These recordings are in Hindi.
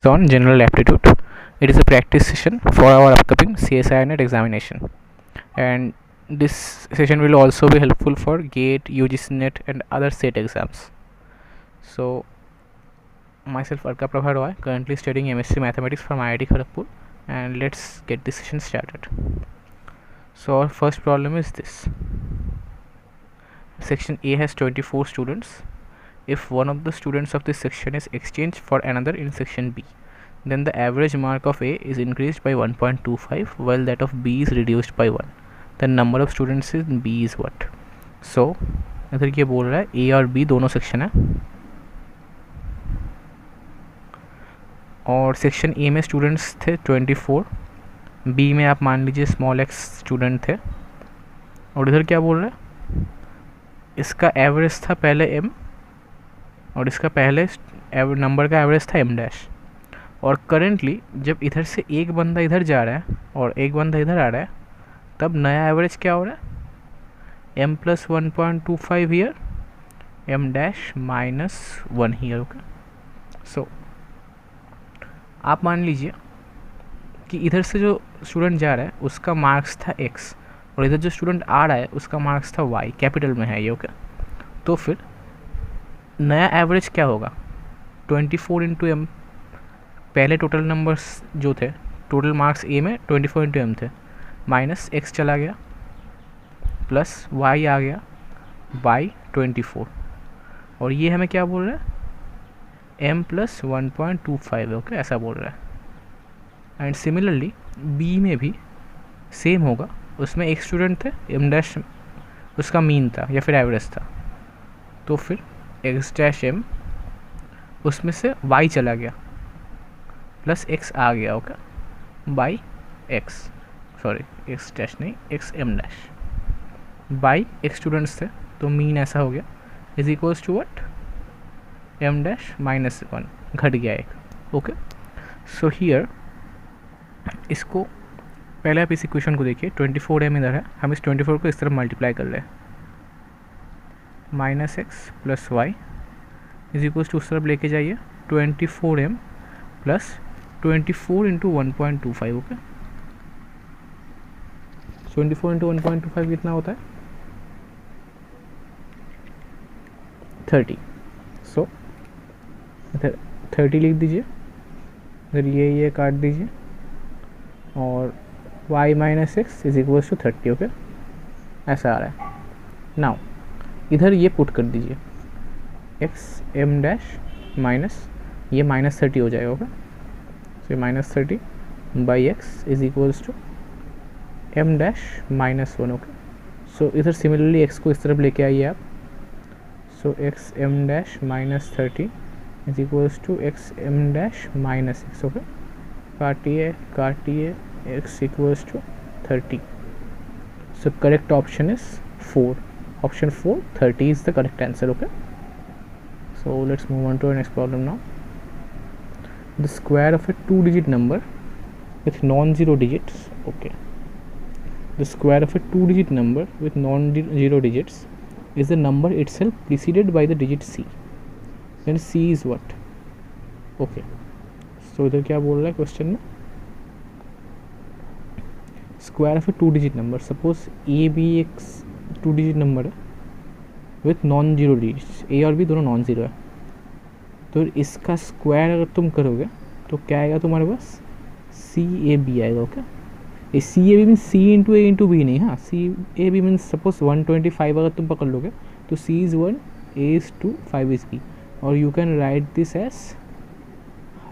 On general aptitude. It is a practice session for our upcoming CSI NET examination, and this session will also be helpful for GATE, UGC NET, and other state exams. So, myself Arka Prabha Roy, currently studying MSc Mathematics from IIT Kharagpur, and let's get this session started. So, our first problem is this. Section A has 24 students. If one of the students of this section is exchanged for another in section B, then the average mark of A is increased by 1.25 while that of B is reduced by 1. The number of students in B is what? So इधर ये बोल रहा है A और B दोनों सेक्शन है, और सेक्शन A में स्टूडेंट्स थे 24, B में आप मान लीजिए स्मॉल x स्टूडेंट थे, और इधर क्या बोल रहा है, इसका एवरेज था पहले m और इसका पहले नंबर का एवरेज था m डैश, और करेंटली जब इधर से एक बंदा इधर जा रहा है और एक बंदा इधर आ रहा है, तब नया एवरेज क्या हो रहा है, m plus 1.25 here, m dash minus 1 here. Okay, so आप मान लीजिए कि इधर से जो स्टूडेंट जा रहा है उसका मार्क्स था x, और इधर जो स्टूडेंट आ रहा है उसका मार्क्स था y, कैपिटल में है ये. ओके, तो फिर नया एवरेज क्या होगा, 24 इंटू एम. पहले टोटल नंबर्स जो थे, टोटल मार्क्स ए में 24 इंटू एम थे, माइनस एक्स चला गया, प्लस वाई आ गया बाई 24, और ये हमें क्या बोल रहा है, एम प्लस 1.25. ओके, ऐसा बोल रहा है. एंड सिमिलरली बी में भी सेम होगा, उसमें एक स्टूडेंट थे, एम डैश उसका मीन था या फिर एवरेज था, तो फिर एक्स डैश एम उसमें से वाई चला गया प्लस एक्स आ गया. Okay, by X, sorry X dash नहीं, X M dash by X students थे, तो मीन ऐसा हो गया is equals to what, M dash minus 1, घट गया एक. ओके, सो हियर इसको पहले आप इस इक्वेशन को देखिए, 24 एम इधर है, हम इस 24 को इस तरफ मल्टीप्लाई कर ले, minus x plus y is equals to उस तरफ लेके जाइए 24 M plus 24 into 1.25. Okay, 24 into 1.25 कितना होता है, 30. सो 30 लिख दीजिए, फिर ये काट दीजिए, और y minus x is equals to 30. Okay, ऐसा आ रहा है. नाउ इधर ये पुट कर दीजिए, एक्स एम डैश माइनस ये माइनस 30 हो जाएगा. Okay, so minus 30 by X is equals to M dash minus 1. Okay, so इधर सिमिलरली एक्स को इस तरफ लेके आइए आप, so X M dash minus 30 is equals to X M dash minus X. Okay, काटिए X equals to 30. So correct option is 4. Option 4, 30 is the correct answer. Okay, so let's move on to our next problem now. The square of a two-digit number with non-zero digits. Okay, the square of a two-digit number with non-zero digits is the number itself preceded by the digit c. Then c is what? Okay, so इधर क्या बोल रहा है क्वेश्चन में, square of a two digit number, suppose a b एक टू डिजिट नंबर है with non zero digits, a और बी दोनों नॉन ज़ीरो है, तो इसका स्क्वायर अगर तुम करोगे तो क्या आएगा तुम्हारे पास, सी ए बी आएगा. ओके, ये C A B means C into A into B नहीं, हाँ C A B means suppose 125 अगर तुम पकड़ लोगे तो C is 1, A is 2, 5 is B, और you can write this as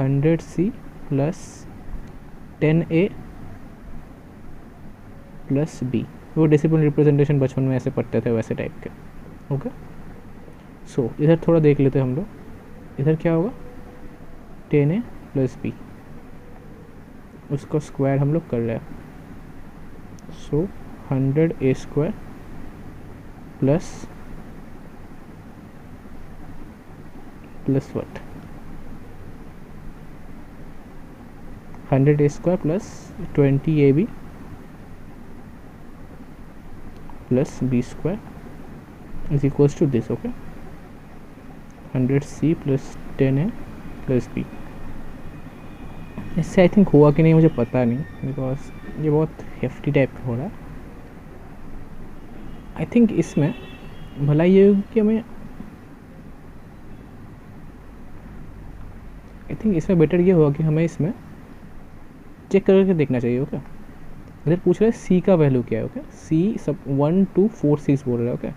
100 C plus 10 A plus B. वो डेसिमल रिप्रेजेंटेशन बचपन में ऐसे पढ़ते थे वैसे टाइप के. ओके, सो इधर थोड़ा देख लेते हैं हम लोग, इधर क्या होगा, 10a प्लस बी, उसका स्क्वायर हम लोग कर रहे हैं, सो 100a square plus what, 100a square plus 20ab plus b square is equals to this. Okay, 100c plus 10a plus b. इससे आई थिंक हुआ कि नहीं मुझे पता नहीं, बिकॉज ये बहुत हेफ्टी टाइप का हो रहा है। आई थिंक इसमें भला ये होगी कि हमें, आई थिंक इसमें बेटर ये होगा कि हमें इसमें चेक करके देखना चाहिए। ओके, इधर पूछ रहा है सी का वैल्यू क्या है। ओके, सी सब 1 2 4 6 बोल रहा है। ओके,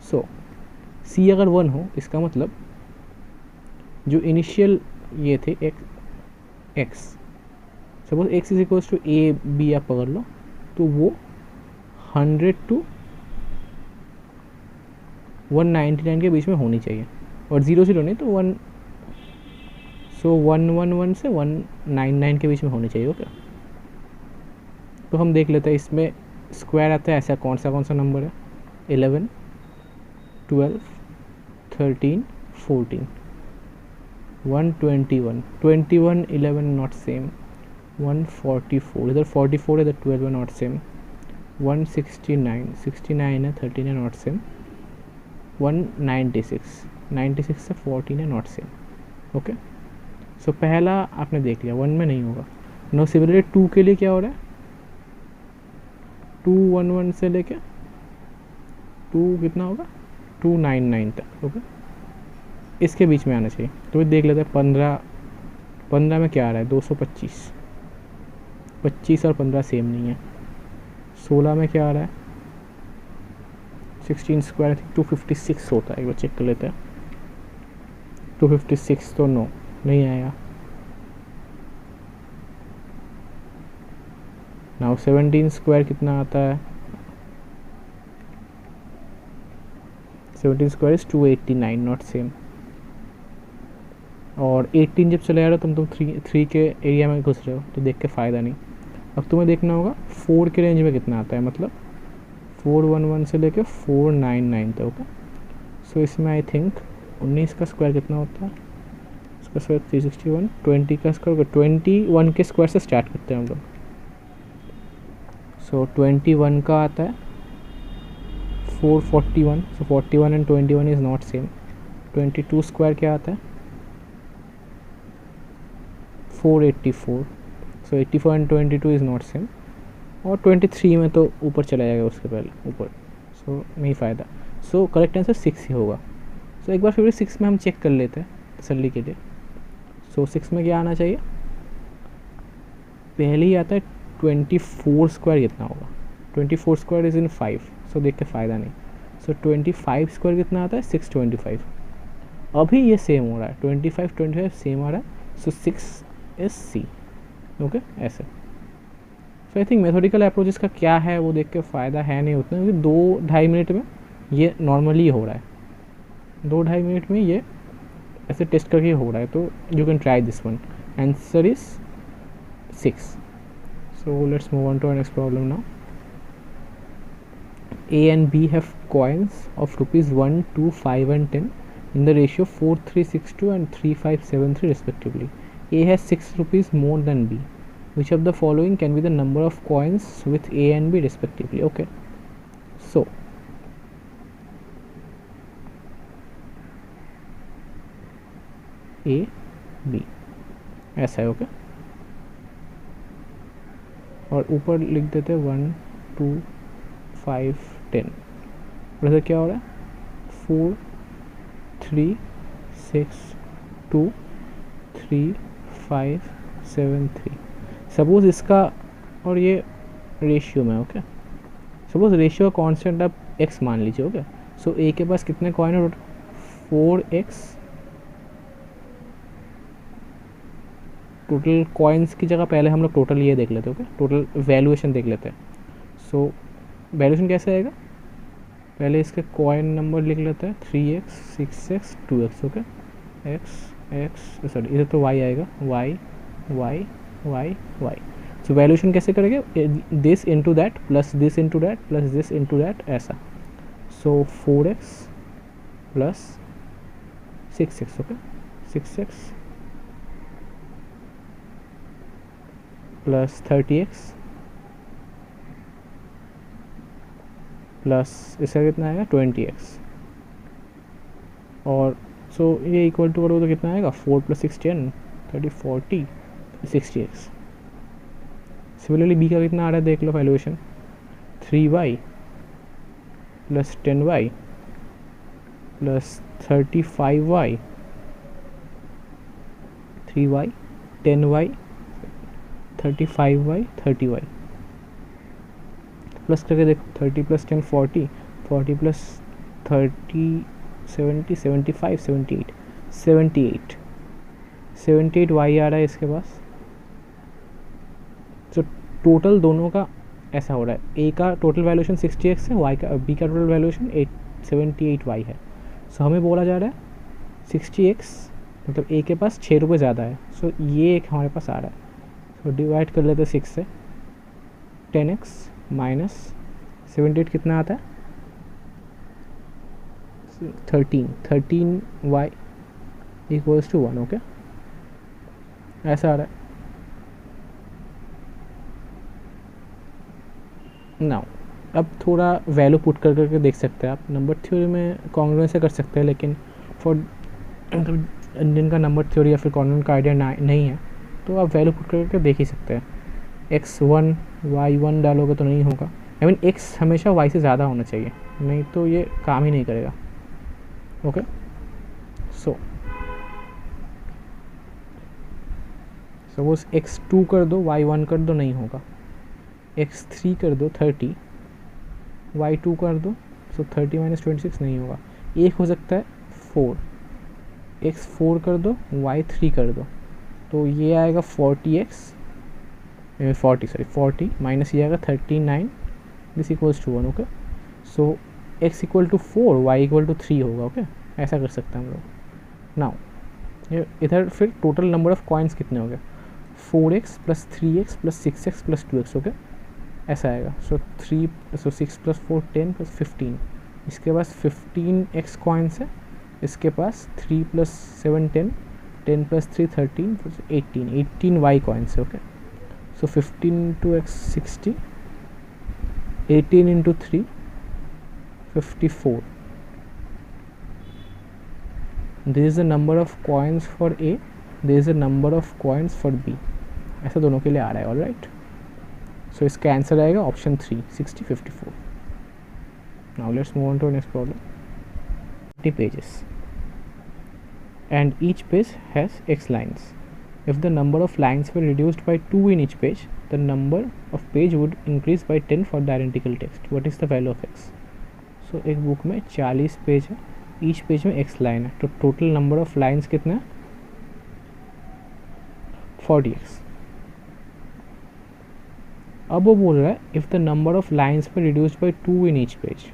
सो सी अगर 1 हो, इसका मतलब जो इनिशियल ये थे x, suppose x is equals to a b आप पकड़ लो, तो वो 100 to 199 के बीच में होनी चाहिए, और 0 0 नहीं तो 1, सो 111 से 199 के बीच में होनी चाहिए। ओके, तो हम देख लेते हैं इसमें स्क्वायर आता है ऐसा कौन सा नंबर है, 11 12 13 14 121 21 11 नॉट सेम, 144 इधर 44 इधर 12 है नॉट सेम, 169 69 है 13 है नॉट सेम, 196 96 से 14 है नॉट सेम। ओके, सो पहला आपने देख लिया, 1 में नहीं होगा। नो सिमिलरली 2 के लिए क्या हो रहा है, 211 से लेके 2 कितना होगा 299 तक। ओके, इसके बीच में आना चाहिए। तो देख लेते हैं 15 में क्या आ रहा है 225, 25 और 15 सेम नहीं है। 16 में क्या आ रहा है 16 स्क्वायर 256 होता है, एक बार चेक कर लेते हैं। 256 तो नो नहीं आएगा। नाउ 17 स्क्वायर कितना आता है, 17 स्क्वायर इज 289 नॉट सेम। और 18 जब चले आ रहे हो तुम 3 के एरिया में घुस रहे हो, तो देख के फ़ायदा नहीं। अब तुम्हें देखना होगा 4 के रेंज में कितना आता है, मतलब 411 से लेके 499 तक। ओके, सो इसमें आई थिंक 19 का स्क्वायर कितना होता है, इसका स्क्वायर 361, 20 का स्क्वायर 21 के स्क्वायर से स्टार्ट करते हैं हम लोग। सो 21 का आता है 441, सो 41 and 21 is not same. 22 square क्या आता है 484, सो 84 एंड 22 इज़ नॉट सेम। और 23 में तो ऊपर चला जाएगा उसके पहले ऊपर, सो नहीं फ़ायदा। सो करेक्ट आंसर 6 ही होगा। सो एक बार फिर 6 में हम चेक कर लेते हैं तसल्ली के लिए। सो 6 में क्या आना चाहिए, पहले ही आता है 24 स्क्वायर कितना होगा, 24 स्क्वायर इज़ इन 5, सो देख के फ़ायदा नहीं। सो 25 स्क्वायर कितना आता है 625। अभी ये सेम हो रहा है, 25 सेम आ रहा है, सो 6 इज सी। ओके, ऐसे। So I think methodical approach इसका क्या है वो देख के फ़ायदा है नहीं उतना, क्योंकि 2-2.5 मिनट में ये नॉर्मली हो रहा है, 2-2.5 मिनट में ये ऐसे टेस्ट करके हो रहा है। तो you can try this one, answer is 6। So let's move on to our next problem now. A and B have coins of rupees 1, 2, 5 and 10 in the ratio 4362 and 3573 respectively. A has 6 rupees more than B. Which of the following can be the number of coins with A and B respectively? Okay, so A B ऐसा है। ओके, और ऊपर लिख देते हैं 1 2 5 10, और इधर क्या हो रहा है 4 3 6 2 3 5 7 3। सपोज इसका और ये रेशियो में। ओके, सपोज रेशियो का कांस्टेंट आप x मान लीजिए। ओके, सो a के पास कितने कॉइन है, 4x। टोटल कॉइन्स की जगह पहले हम लोग टोटल ये देख लेते हैं। ओके, टोटल वैल्यूएशन देख लेते हैं। सो वैल्यूएशन कैसे आएगा, पहले इसके कॉइन नंबर लिख लेते हैं 3x 6x 2x। Okay, x sorry इधर तो y आएगा, y y y y। सो वैल्यूएशन कैसे करेंगे, this into that plus this into that plus this into that, ऐसा। सो 4x plus 6x। Okay, 6x plus 30x plus इसका कितना आएगा 20x। और सो ये इक्वल टू करोगे तो कितना आएगा 4 + 6 10 30 40 60x। सिमिलरली बी का कितना आ रहा है देख लो valuation, 3y plus 10y plus 35y, 3y 10y 35y 30y plus करके देखो, 30 प्लस 10 40, 40 प्लस 30 70 75 78 78 78 y आ रहा है इसके पास। तो टोटल दोनों का ऐसा हो रहा है, ए का टोटल वैल्यूएशन 60x है, वाई का बी का टोटल वैल्यूएशन 78y है। सो हमें बोला जा रहा है 60x मतलब ए के पास 6 रुपये ज़्यादा है। सो ये एक हमारे पास आ रहा है। सो डिवाइड कर लेते 6 से, 10x माइनस 78 कितना आता है 13y इक्वल्स टू 1। ओके, ऐसा आ रहा है। नाउ अब थोड़ा वैल्यू पुट कर करके देख सकते हैं आप। नंबर थ्योरी में कॉन्ग्रुएंस से कर सकते हैं, लेकिन फॉर जिनका नंबर थ्योरी या फिर कॉन्ग्रुएंस का आइडिया नहीं है तो आप वैल्यू पुट करके देख ही सकते हैं। x1 y1 डालोगे तो नहीं होगा, आई मीन x हमेशा y से ज़्यादा होना चाहिए, नहीं तो ये काम ही नहीं करेगा। ओके, सपोज x2 कर दो y1 कर दो नहीं होगा, x3 कर दो 30 y2 कर दो, सो 30 माइनस 26 नहीं होगा। एक हो सकता है 4, x4 कर दो y3 कर दो, तो ये आएगा 40 माइनस ये आएगा 39, this equals to 1। Okay, so x equal to 4 y equal to 3 होगा। ओके, ऐसा कर सकते हैं हम लोग। नाउ इधर फिर टोटल नंबर ऑफ कॉइन्स कितने हो गए, 4x plus 3x plus 6x plus 2x। Okay, ऐसा आएगा। सो 6 प्लस 4 10 प्लस 15, इसके पास 15x कॉइन्स है, इसके पास 3 plus 7 10, 10 plus 3 13 plus 18 y coins है। Okay, so 15 into x 60, 18 into 3 54। This is the number of coins for a, this is the number of coins for b। ऐसा दोनों के लिए आ रहा है। ऑल राइट, सो इसका आंसर आएगा option 3 60 54। Now let's move on to next problem. 20 pages and each page has x lines. If the number of lines were reduced by 2 in each page, the number of page would increase by 10 for the identical text. What is the value of x? So एक बुक में 40 पेज है, ईच पेज में x लाइन है, तो टोटल नंबर ऑफ लाइन्स कितना है 40x। अब वो बोल रहा है if the number of lines पर reduced by 2 in each page,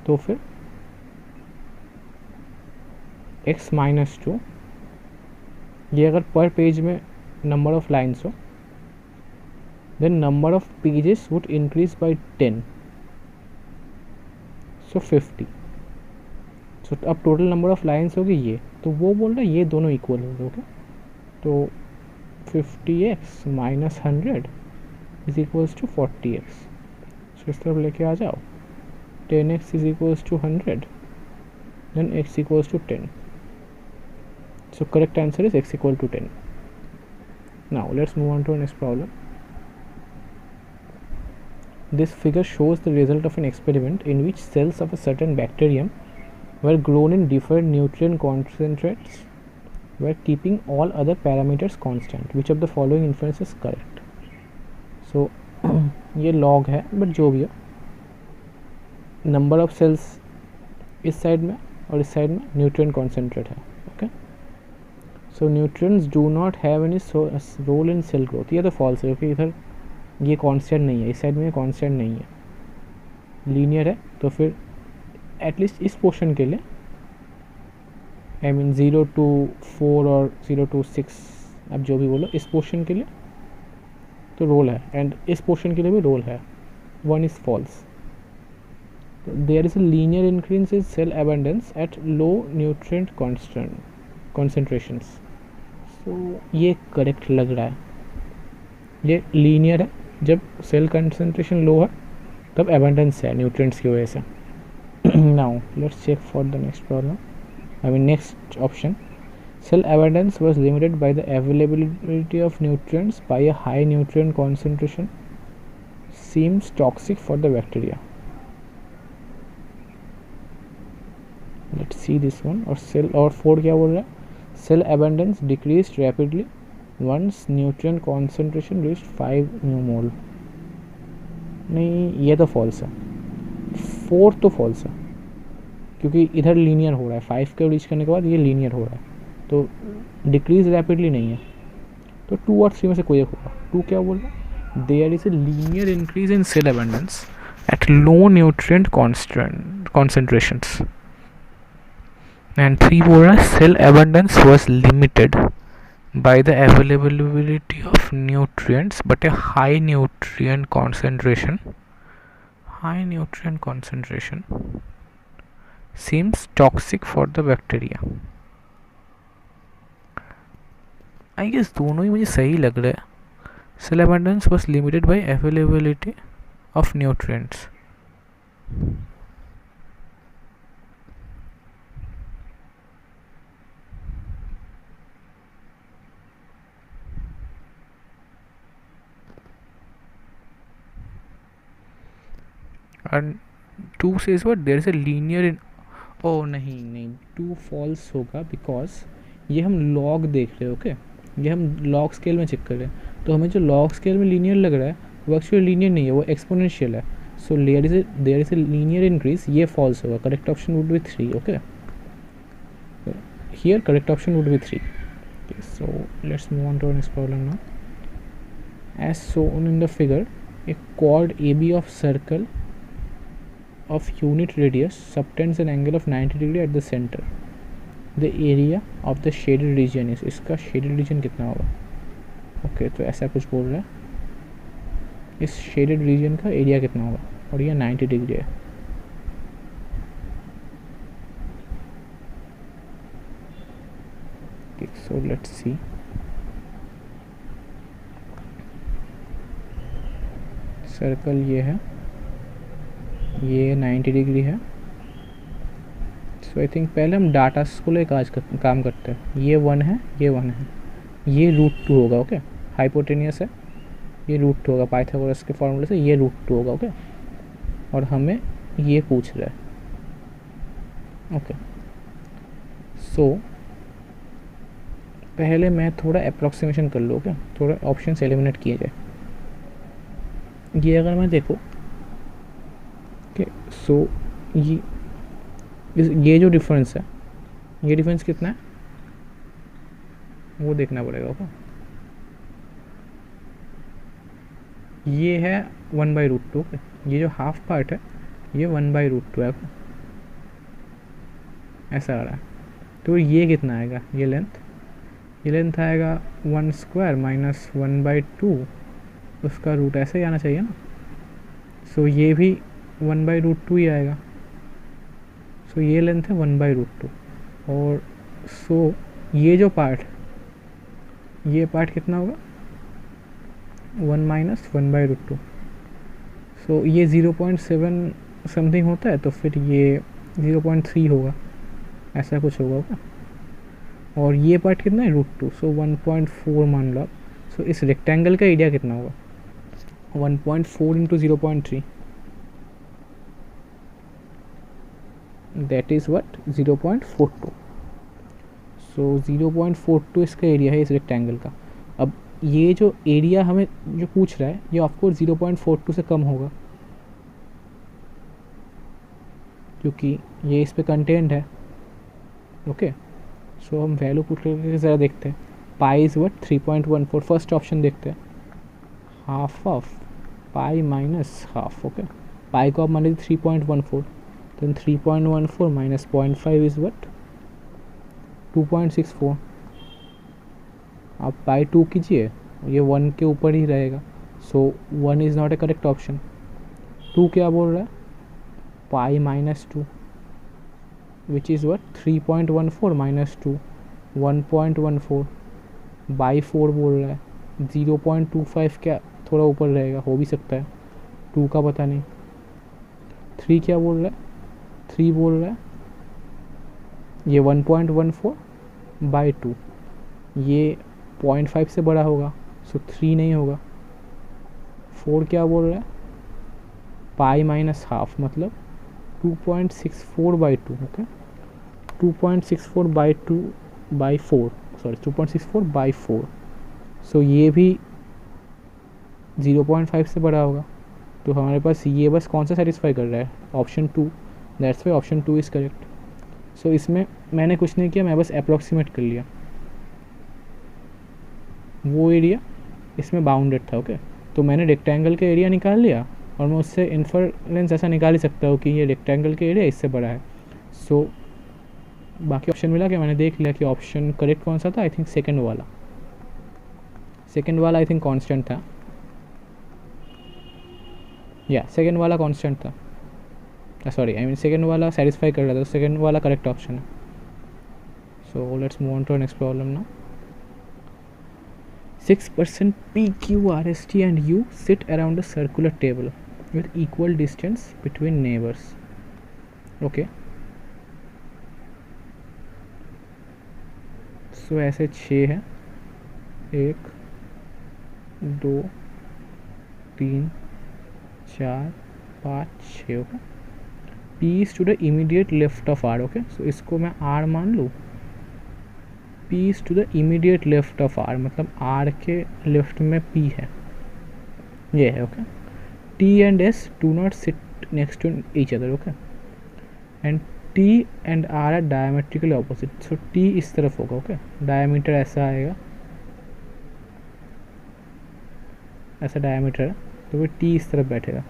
तो फिर x माइनस 2, ये अगर पर पेज में नंबर ऑफ लाइन्स हो then number of pages would increase by 10, so 50। So अब टोटल नंबर ऑफ लाइन्स होगी ये, तो वो बोल रहा है ये दोनों इक्वल हो गए। ओके, तो 50x minus 100 is equals to 40x। So इस तरफ लेके आ जाओ, 10x is equals to 100 then x equals to 10। So correct answer is x equal to 10. Now let's move on to our next problem. This figure shows the result of an experiment in which cells of a certain bacterium were grown in different nutrient concentrates were keeping all other parameters constant. Which of the following inference is correct? So ये log है, but जो भी हो, number of cells इस साइड में और इस साइड में न्यूट्रिएंट कॉन्सेंट्रेट है। Okay, so nutrients do not have any role in cell growth, ये तो फॉल्स है क्योंकि इधर ये कांस्टेंट नहीं है, इस साइड में कांस्टेंट नहीं है, लीनियर है। तो फिर एटलीस्ट इस पोर्शन के लिए आई मीन 0 to 4 और 0 to 6, अब जो भी बोलो, इस पोर्शन के लिए तो रोल है एंड इस पोर्शन के लिए भी रोल है, 1 is false. There is a linear increase in cell abundance at low nutrient concentrations. So ये करेक्ट लग रहा है, ये लीनियर है, जब सेल कंसंट्रेशन लो है तब एबंडेंस है न्यूट्रिएंट्स की वजह से। Now let's check for the next problem, I mean next option. Cell abundance was limited by the availability of nutrients by a high nutrient concentration. Seems toxic for the bacteria. Let's see this one. और cell और 4 क्या बोल रहा है? Cell abundance decreased rapidly once nutrient concentration reached 5 mmol. नहीं, ये तो फॉल्स है. 4 तो फॉल्स है क्योंकि इधर लीनियर हो रहा है. 5 को रीच करने के बाद ये लीनियर हो रहा है, तो डिक्रीज रैपिडली नहीं है. तो 2 और 3 में से कोई एक होगा. 2 क्या बोल रहा है? There is a linear increase in cell abundance at low nutrient concentrations. And 3 बोल रहा है cell abundance was limited by the availability of nutrients but a high nutrient concentration seems toxic for the bacteria. I guess दोनों ही मुझे सही लग रहा है. Cell abundance was limited by availability of nutrients. And 2 says what? There is a linear in. Oh नहीं 2 फॉल्स होगा बिकॉज ये हम लॉग देख रहे हैं. ओके, ये हम लॉग स्केल में चेक कर रहे हैं, तो हमें जो लॉग स्केल में लीनियर लग रहा है वो एक्चुअली लीनियर नहीं है, वो एक्सपोनेंशियल है. So there is a linear increase. ये फॉल्स होगा. Correct option would be 3. Okay, here correct option would be 3. So let's move on to next problem now. As shown in the figure, a chord AB of circle of unit radius subtends an angle of 90 degree at the center. The area of the shaded region is. इसका shaded region कितना होगा? ओके, तो ऐसा कुछ बोल रहा है. इस shaded region का एरिया कितना होगा? और ये 90 डिग्री है. So let's see. सर्कल ये है, ये 90 डिग्री है. सो आई थिंक पहले हम डाटा को लेकर काम करते हैं. ये 1 है, ये 1 है, ये √2 होगा. ओके, हाइपोटेनियस है, ये √2 होगा. पाइथागोरस के फॉर्मूले से ये √2 होगा. ओके, और हमें ये पूछ रहा है. ओके, सो पहले मैं थोड़ा अप्रॉक्सीमेशन कर लूँ. ओके, थोड़ा ऑप्शन एलिमिनेट किए जाए. ये अगर मैं देखो, ओके, सो ये जो डिफरेंस है, ये डिफरेंस कितना है वो देखना पड़ेगा. ओके, ये है 1/√2. ओके, ये जो हाफ पार्ट है ये 1/√2 है. ऐसा आ रहा है. तो ये कितना आएगा? ये लेंथ आएगा 1 स्क्वायर माइनस 1/2. उसका रूट ऐसे ही आना चाहिए ना. सो ये भी 1/√2 ही आएगा. सो ये लेंथ है 1/√2. और सो ये जो पार्ट, ये पार्ट कितना होगा? 1 माइनस 1/√2. सो ये 0.7 समथिंग होता है, तो फिर ये 0.3 होगा. ऐसा कुछ होगा. और ये पार्ट कितना है? √2. सो 1.4 मान लो आप. सो इस रेक्टेंगल का एरिया कितना होगा? 1.4 इंटू 0.3, दैट इज़ व्हाट? 0.42. सो 0.42 इसका एरिया है इस रेक्टेंगल का. अब ये जो एरिया हमें जो पूछ रहा है ये ऑफकोर्स 0.42 से कम होगा क्योंकि ये इस पे कंटेंट है. ओके, सो हम वैल्यू पुट करके ज़रा देखते हैं. Pi is what? 3.14. First option देखते हैं. Half of pi minus half. Okay, pi को आप मान लीजिए 3.14. then 3.14 minus 0.5 is what? 2.64. आप पाई 2 कीजिए, ये 1 के ऊपर ही रहेगा. सो 1 is not A correct option. 2 क्या बोल रहा है? Pi minus 2 which is what? 3.14 minus 2 1.14 by 4 बोल रहा है. 0.25 क्या थोड़ा ऊपर रहेगा, हो भी सकता है. 2 का पता नहीं. 3 क्या बोल रहा है? 3 बोल रहा है ये 1.14 बाई टू, ये 0.5 से बड़ा होगा, सो 3 नहीं होगा। 4 क्या बोल रहा है, पाई माइनस हाफ, मतलब 2.64/2। Okay, 2.64/2/4, sorry 2.64/4। सो ये भी 0.5 से बड़ा होगा। तो हमारे पास ये बस कौन सा सेटिस्फाई कर रहा है, option 2। That's why option 2 is correct. So इसमें मैंने कुछ नहीं किया, मैं बस अप्रॉक्सीमेट कर लिया। वो एरिया इसमें बाउंडेड था। ओके, तो मैंने रेक्टेंगल का एरिया निकाल लिया और मैं उससे इन्फरेंस ऐसा निकाल ही सकता हूँ कि ये रेक्टेंगल का एरिया इससे बड़ा है। सो बाकी ऑप्शन मिला कि मैंने देख लिया कि ऑप्शन करेक्ट कौन सा था। आई थिंक सेकंड वाला आई थिंक कांस्टेंट था, या सेकंड वाला कांस्टेंट था, सॉरी आई मीन सेकंड वाला सेटिस्फाई कर रहा था, तो सेकंड वाला करेक्ट ऑप्शन है। So let's move on to next problem now. 6% P, Q, R, S, T and U sit around a circular table with equal distance between neighbors. Okay. So ऐसे 6 है, 1 2 3 4 5 6। Okay, P is to the immediate left of R. Okay, so इसको मैं R मान लूँ। P is to the immediate left of R, मतलब R के लेफ्ट में P है, ये है। Okay, T and S do not sit next to each other. Okay, and T and R are diametrically opposite. so T इस तरफ होगा। ओके, डायमीटर ऐसा आएगा, ऐसा डायमीटर है, तो वो T इस तरफ बैठेगा।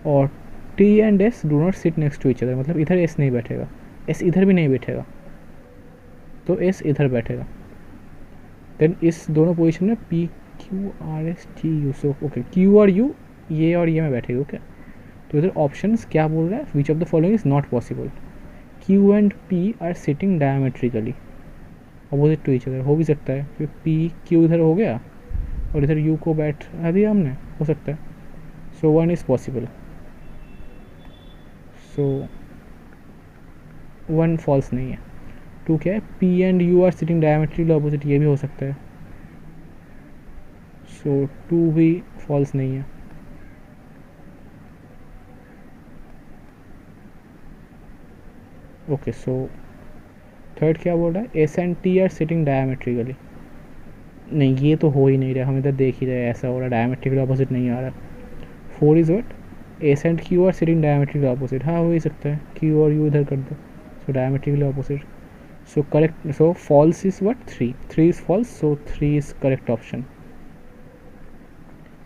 और T and S do not sit next to each other, मतलब इधर S नहीं बैठेगा, S इधर भी नहीं बैठेगा, तो S इधर बैठेगा। देन इस दोनों पोजीशन में P Q R S T U, so okay Q और U ये और ये में बैठेगा। ओके, तो इधर ऑप्शंस क्या बोल रहा है, which of the following is not possible. Q and P are sitting diametrically opposite to each other, हो भी सकता है कि P Q इधर हो गया और इधर U को बैठा दिया हमने, हो सकता है। So 1 is possible, so 1 false नहीं है। 2 क्या है, P and U are sitting diametrically opposite, ये भी हो सकता है। सो 2 भी फॉल्स नहीं है। ओके, सो थर्ड क्या बोल रहा है, S and T are sitting diametrically, नहीं ये तो हो ही नहीं रहा, हम इधर देख ही रहे ऐसा हो रहा, डायमेट्रिकली अपोजिट नहीं आ रहा। 4 is what, S and Q are sitting diametrically opposite, हाँ हो ही सकता है, Q और U इधर कर दो, so diametrically opposite. So correct, so false is what, 3 is false, so 3 is correct option.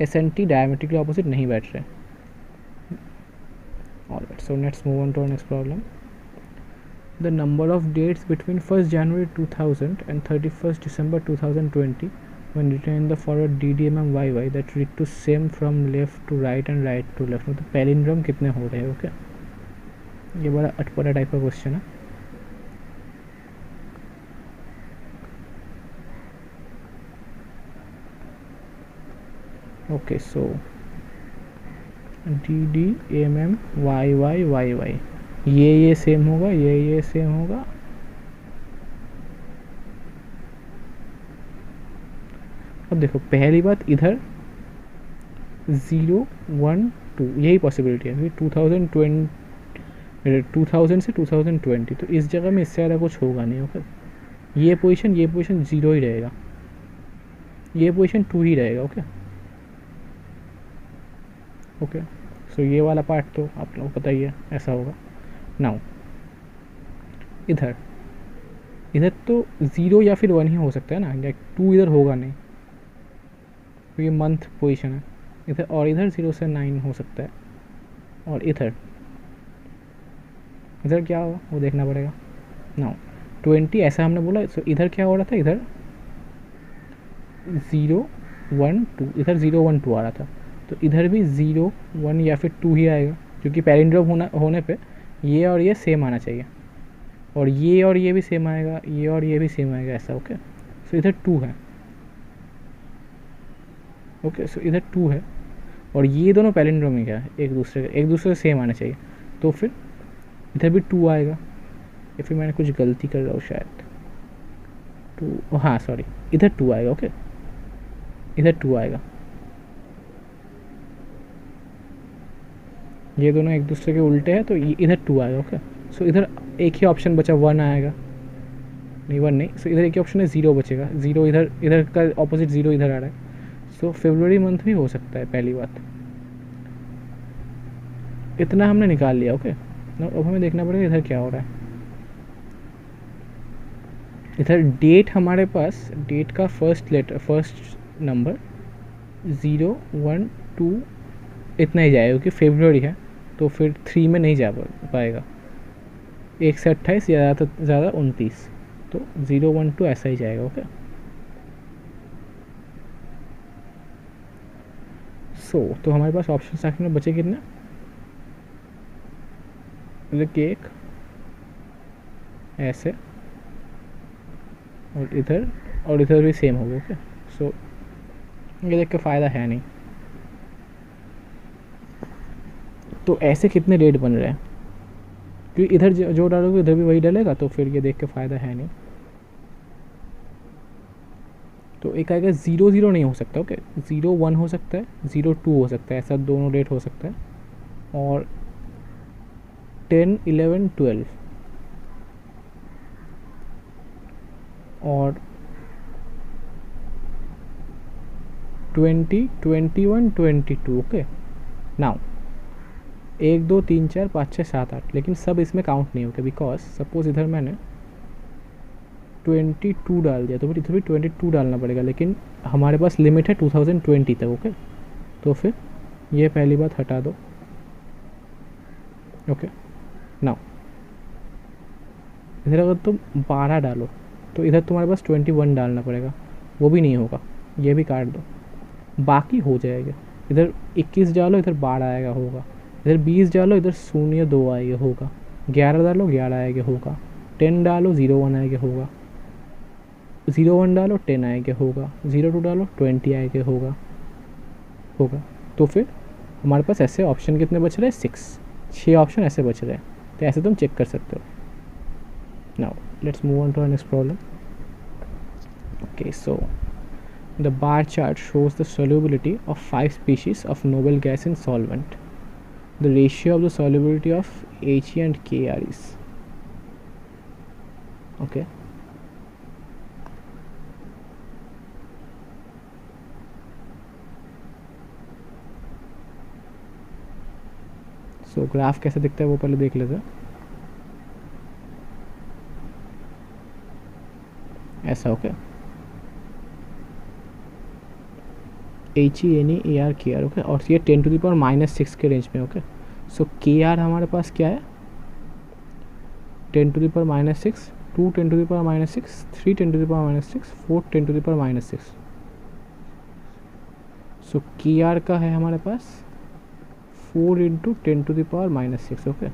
S and T diametrically opposite नहीं बैठ रहे। Alright, so let's move on to next problem. The number of dates between 1st January 2000 and 31st December 2020 when written in the forward DDMMYY that read to same from left to right and right to left, मतलब पैलिंड्रोम कितने हो रहे हैं। ओके, ये बड़ा अटपटा टाइप का क्वेश्चन है। ओके, सो DDMMYYYY, ये सेम होगा, ये सेम होगा। अब देखो पहली बात, इधर 0 1 2 यही पॉसिबिलिटी है, 2000 से 2020, तो इस जगह में इससे ज़्यादा कुछ होगा नहीं। ओके, ये पोजीशन 0 ही रहेगा, ये पोजीशन 2 ही रहेगा। ओके ओके, सो ये वाला पार्ट तो आप लोगों को पता ही है ऐसा होगा। नाउ इधर तो 0 या फिर 1 ही हो सकता है ना, लाइक 2 इधर होगा नहीं, तो ये मंथ पोजीशन है इधर, और इधर 0 से 9 हो सकता है, और इधर क्या होगा वो देखना पड़ेगा। नाउ 20 ऐसा हमने बोला, सो इधर क्या हो रहा था, इधर 0 1 2, इधर 0 1 2 आ रहा था, तो इधर भी 0 1 या फिर 2 ही आएगा, क्योंकि पैलिंड्रोम होने पे ये और ये सेम आना चाहिए, और ये भी सेम आएगा, ये और ये भी सेम आएगा, ऐसा। ओके, सो इधर 2 है। ओके, सो इधर 2 है, और ये दोनों पैलिंड्रोम में क्या है, एक दूसरे से सेम आना चाहिए, तो फिर इधर भी 2 आएगा, या फिर मैंने कुछ गलती कर रहा हूँ शायद। 2, हाँ सॉरी, इधर 2 आएगा। ओके, इधर 2 आएगा। ये दोनों एक दूसरे के उल्टे हैं तो इधर 2 आएगा। ओके, सो इधर एक ही ऑप्शन बचा, 1 आएगा। नहीं 1 नहीं, सो इधर एक ही ऑप्शन है, 0 बचेगा। 0 इधर, इधर का ऑपोजिट 0 इधर आ रहा है। सो फरवरी मंथ भी हो सकता है, पहली बात। इतना हमने निकाल लिया। ओके, अब हमें देखना पड़ेगा इधर क्या हो रहा है। इधर डेट हमारे पास, डेट का फर्स्ट नंबर 0 1 2 इतना ही जाएगा, क्योंकि फेब्रुअरी है तो फिर 3 में नहीं जा पाएगा। 1 से 28, ज़्यादा तो ज़्यादा 29, तो 0 1 2 ऐसा ही जाएगा। ओके, तो हमारे पास ऑप्शन आखिर में बचे कितने? केक ऐसे, और इधर भी सेम होगा। ओके, सो ये देख के फ़ायदा है नहीं। तो ऐसे कितने डेट बन रहे हैं, क्योंकि इधर जो डालोगे इधर भी वही डलेगा, तो फिर ये देख के फ़ायदा है नहीं। तो एक आएगा 0 0 नहीं हो सकता। ओके, 0 1 हो सकता है, 0 2 हो सकता है, ऐसा दोनों डेट हो सकता है। और 10 11 12 और 20 21 22। ओके, नाउ 1 2 3 4 5 6 7 8, लेकिन सब इसमें काउंट नहीं होगा, बिकॉज सपोज इधर मैंने 22 डाल दिया तो फिर इधर भी 22 डालना पड़ेगा, लेकिन हमारे पास लिमिट है 2020 तक। ओके, तो फिर ये पहली बात हटा दो। ओके, नाउ इधर अगर तुम 12 डालो तो इधर तुम्हारे पास 21 डालना पड़ेगा, वो भी नहीं होगा, ये भी काट दो, बाकी हो जाएगा। इधर 21 डालो, इधर 12 आएगा, होगा। इधर 20 डालो, इधर 0 2 आएगा, होगा। 11 डालो, 11 आएगा, होगा। 10 डालो, 0 1 आएगा, होगा। 0 1 डालो, 10 आएगा, होगा। 0 2 डालो, 20 आएगा, होगा। तो फिर हमारे पास ऐसे ऑप्शन कितने बच रहे हैं? 6 ऑप्शन ऐसे बच रहे हैं, तो ऐसे तुम चेक कर सकते हो। Now let's move on to next problem. Okay, so the bar chart shows the solubility of 5 species of noble gas in solvent. The ratio of the solubility of He and Kr is. Okay. So graph कैसे दिखता है वो पहले देख लेते हैं। ऐसा। ओके, HeNeAr ओके, और ये 10⁻⁻6 के रेंज में। ओके, सो Kr हमारे पास क्या है? 10⁻⁻6, 2 10⁻⁻6, 3 10⁻⁻6, 4 10⁻⁻6। सो Kr का है हमारे पास 4 × 10⁻⁻6। ओके,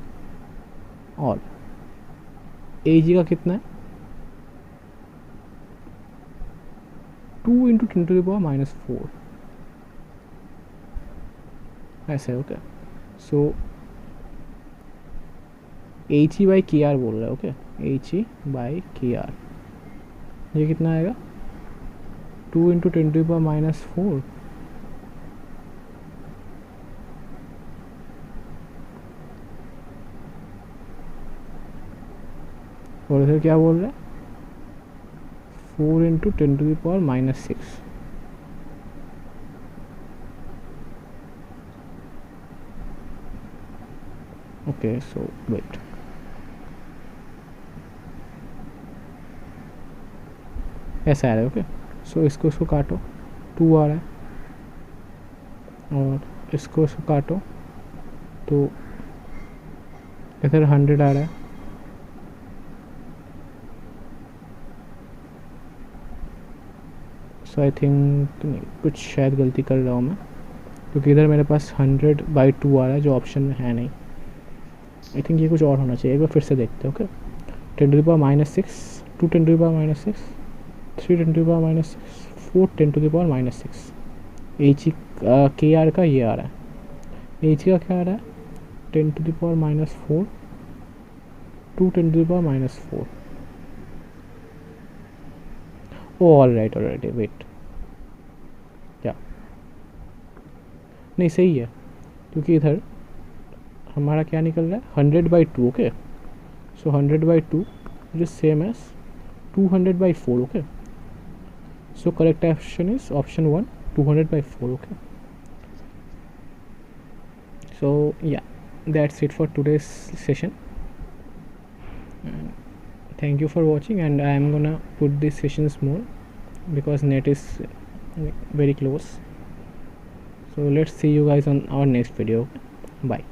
और Ag का कितना है? 2 × 10⁻⁻4 ऐसे। ओके, सो He/Kr बोल रहा है। ओके, He/Kr ये कितना आएगा? 2 × 10⁻⁻4 और इधर क्या बोल रहा है? 4 × 10⁻⁻6। ओके, सो वेट, ऐसा आ रहा है। ओके, सो इसको काटो, 2 आ रहा है, और इसको काटो तो इधर 100 आ रहा है। सो आई थिंक कुछ शायद गलती कर रहा हूँ मैं, क्योंकि इधर मेरे पास 100/2 आ रहा है, जो ऑप्शन में है नहीं। आई थिंक ये कुछ और होना चाहिए, एक बार फिर से देखते हैं। ओके, 10⁻⁻6, 2 10⁻⁻6, 3 10⁻⁻6, 4 10⁻⁻6। Kr का ये आ रहा है। H का क्या आ रहा है? 10⁻⁻4 2 10 to the power minus 4. Oh, all right, wait, क्या नहीं सही है, क्योंकि इधर हमारा क्या निकल रहा है 100/2. Okay, so 100/2 is same as 200/4. Okay, so correct option is option 1, 200/4. Okay, so yeah, that's it for today's session. Thank you for watching, and I am gonna put these sessions more because net is very close. So let's see you guys on our next video. Bye.